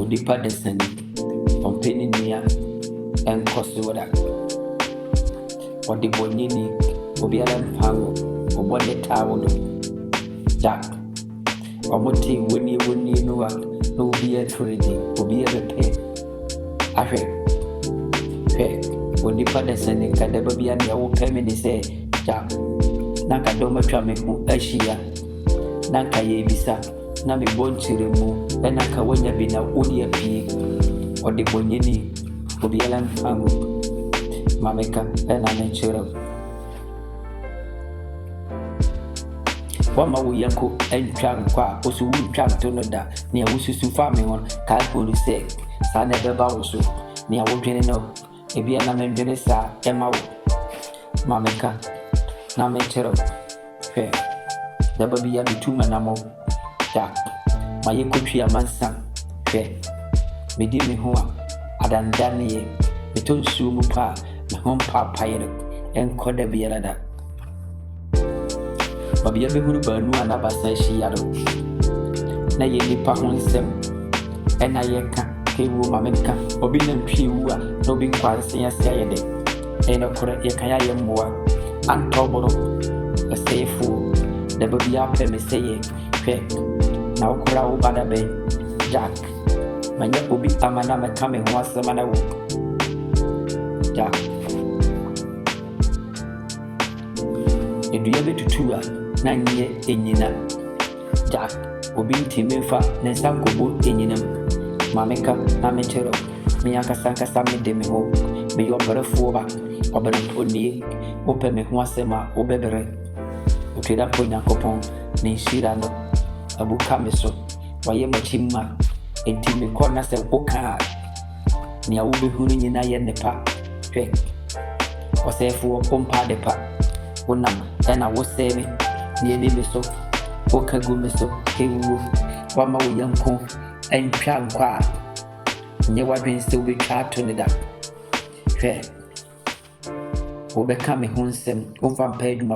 onipa desani ompeni nia enkoso wada odi bonyini obiara mpango obode tawo do Jack omoti woni no wa no obiara tredi obiara pe ahwe onipa desani kadaba bia ne wo pemi ni se Jack na kadoma twa me ku ahia na ka ye bisa na me bonchire mu na ka wonya bi na odi apie odi bonyini obiara mpango mameka na menchiro wama wo yanko entwan kwa osu wu twan to no da ne awususu fa me won ka polu se sa na beba wo so ne awodwene no ebia na mendwene sa ema wo mameka na menchiro da babi ya bituma na mo da maye kotwi amansa medi me ho adandane ye betonsu mu pa me ho pa payere enkoda biara da babi ya behuru banu anabasa shi yaro na ye nipa ho nsem ena ye ka kewu mameka obi na ntwi wu a no bi nkwanse ya sia ye de ena kora ye kan ya ye mmoa antoboro esefu da babi ya pe me seye na ukura wo bada be Jack manya obi amana meka me ho asema na wo Jack eduya betutu a na nye enyina Jack obi ntimefa na sankobo enyinam mameka na mechero me akasanka me de me ho me yo barafo ba obere oni ope me ho asema obebere otida ponya kopon ne shira no abuka me so waye machimma enti me kona se oka ni awu behuru nyina ye nepa osefu ompa depa wonam na wo sebe ni ede me so oka gu me so kewu wama wo yanko entwa nkwa nye wadwen se obetwa to ne da obeka me ho nsem omfa mpa adwuma